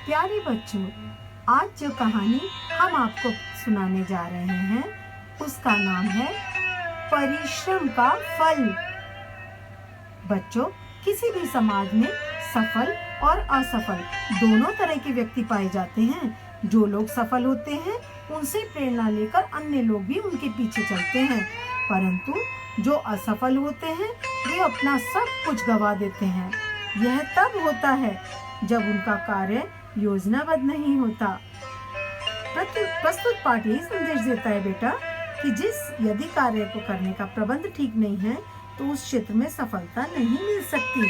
प्यारे बच्चों, आज जो कहानी हम आपको सुनाने जा रहे हैं उसका नाम है परिश्रम का फल। बच्चों, किसी भी समाज में सफल और असफल दोनों तरह के व्यक्ति पाए जाते हैं। जो लोग सफल होते हैं उनसे प्रेरणा लेकर अन्य लोग भी उनके पीछे चलते हैं, परंतु जो असफल होते हैं वे अपना सब कुछ गवा देते हैं। यह तब होता है जब उनका कार्य योजनाबद्ध नहीं होता। प्रस्तुत पाठ यही संदेश देता है बेटा कि यदि कार्य को करने का प्रबंध ठीक नहीं है तो उस क्षेत्र में सफलता नहीं मिल सकती।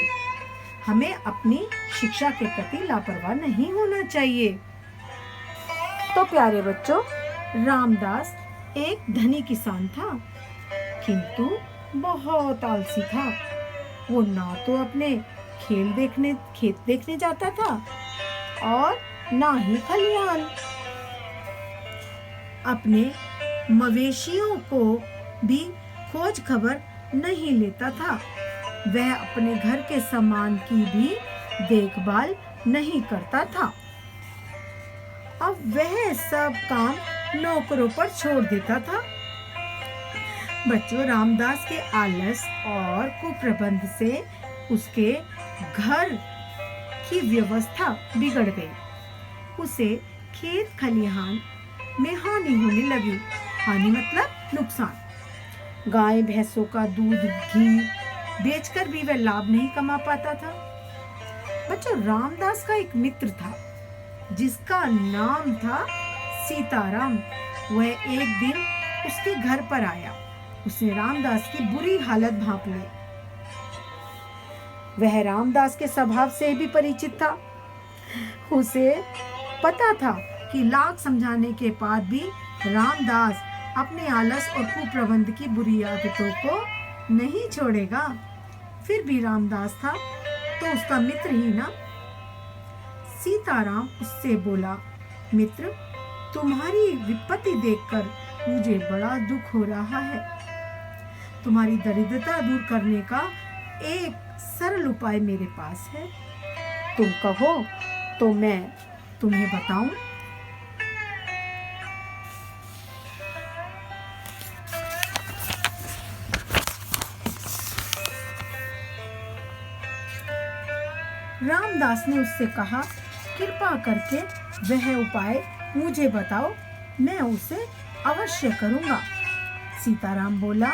हमें अपनी शिक्षा के प्रति लापरवाह नहीं होना चाहिए। तो प्यारे बच्चों, रामदास एक धनी किसान था, किंतु बहुत आलसी था। वो ना तो अपने खेत देखने जाता था और ना ही खलिहान। अपने मवेशियों को भी खोज खबर नहीं लेता था। वह अपने घर के सामान की भी देखभाल नहीं करता था। अब वह सब काम नौकरों पर छोड़ देता था। बच्चों, रामदास के आलस और कुप्रबंध से उसके घर की व्यवस्था बिगड़ गई। उसे खेत खलिहान में हानि होने लगी। हानि मतलब नुकसान। गाय भैंसों का दूध, घी बेचकर भी वह लाभ नहीं कमा पाता था। बच्चों, रामदास का एक मित्र था जिसका नाम था सीताराम। वह एक दिन उसके घर पर आया। उसने रामदास की बुरी हालत भांप ली। वह रामदास के स्वभाव से भी परिचित था। उसे पता था कि लाख समझाने के बाद भी रामदास अपने आलस और कुप्रबंध की बुरी आदतों को नहीं छोड़ेगा। फिर भी रामदास था तो उसका मित्र ही ना। सीताराम उससे बोला, मित्र, तुम्हारी विपत्ति देखकर मुझे बड़ा दुख हो रहा है। तुम्हारी दरिद्रता दूर करने का एक सरल उपाय मेरे पास है। तुम कहो तो मैं तुम्हें बताऊं। रामदास ने उससे कहा, कृपा करके वह उपाय मुझे बताओ, मैं उसे अवश्य करूंगा। सीताराम बोला,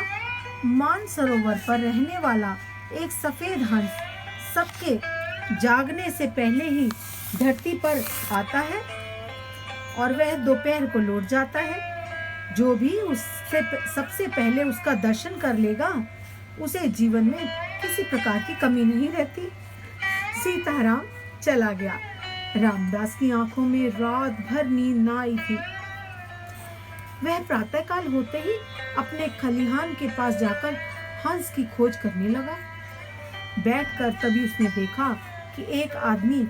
मानसरोवर पर रहने वाला एक सफेद हंस सबके जागने से पहले ही धरती पर आता है और वह दोपहर को लौट जाता है। जो भी उससे सबसे पहले उसका दर्शन कर लेगा उसे जीवन में किसी प्रकार की कमी नहीं रहती। सीताराम चला गया। रामदास की आंखों में रात भर नींद ना आई थी। वह प्रातःकाल होते ही अपने खलिहान के पास जाकर हंस की खोज करने लगा। बैठकर तभी उसने देखा कि एक आदमी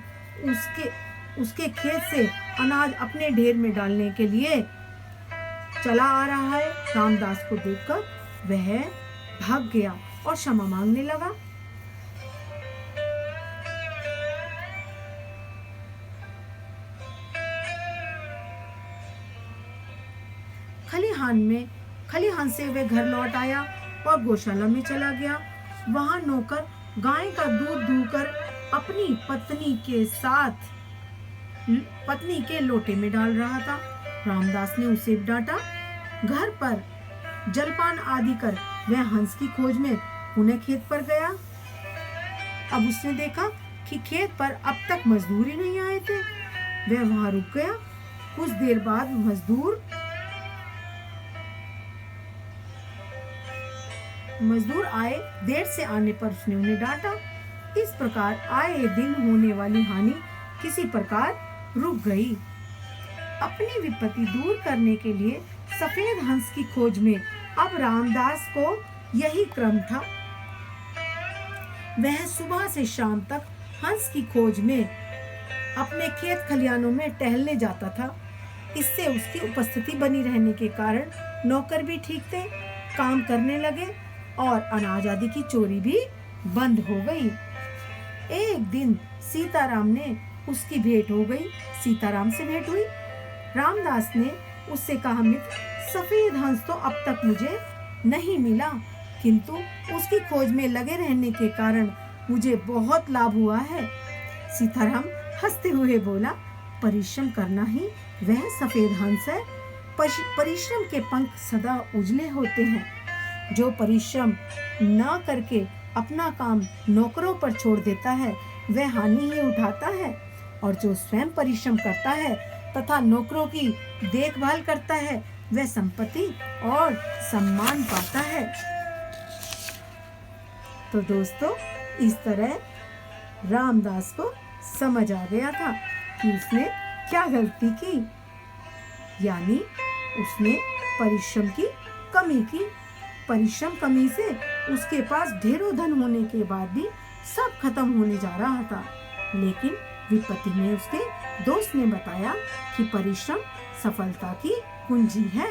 उसके खेत से अनाज अपने ढेर में डालने के लिए चला आ रहा है। रामदास को देखकर वह भाग गया और क्षमा मांगने लगा। खलिहान से वह घर लौट आया और गौशाला में चला गया। वहां नौकर गाय का दूध दूहकर अपनी पत्नी के लोटे में डाल रहा था। रामदास ने उसे डांटा। घर पर जलपान आदि कर वह हंस की खोज में पुनः खेत पर गया। अब उसने देखा कि खेत पर अब तक मजदूर ही नहीं आए थे। वह वहां रुक गया। कुछ देर बाद मजदूर आए। देर से आने पर उसने उन्हें डांटा। इस प्रकार आए दिन होने वाली हानि किसी प्रकार रुक गई। अपनी विपत्ति दूर करने के लिए सफेद हंस की खोज में अब रामदास को यही क्रम था। वह सुबह से शाम तक हंस की खोज में अपने खेत खलिहानों में टहलने जाता था। इससे उसकी उपस्थिति बनी रहने के कारण नौकर भी ठीक थे, काम करने लगे और अनाज आदि की चोरी भी बंद हो गई। एक दिन सीताराम ने उसकी भेंट हो गई, सीताराम से भेंट हुई। रामदास ने उससे कहा, मित्र, सफेद हंस तो अब तक मुझे नहीं मिला, किंतु उसकी खोज में लगे रहने के कारण मुझे बहुत लाभ हुआ है। सीताराम हंसते हुए बोला, परिश्रम करना ही वह सफेद हंस है। परिश्रम के पंख सदा उजले होते हैं। जो परिश्रम ना करके अपना काम नौकरों पर छोड़ देता है वह हानि ही उठाता है, और जो स्वयं परिश्रम करता है तथा नौकरों की देखभाल करता है वह संपत्ति और सम्मान पाता है। तो दोस्तों, इस तरह रामदास को समझ आ गया था कि उसने क्या गलती की, यानी उसने परिश्रम की कमी की। परिश्रम कमी से उसके पास ढेरों धन होने के बाद भी सब खत्म होने जा रहा था। लेकिन विपत्ति में उसके दोस्त ने बताया कि परिश्रम सफलता की कुंजी है।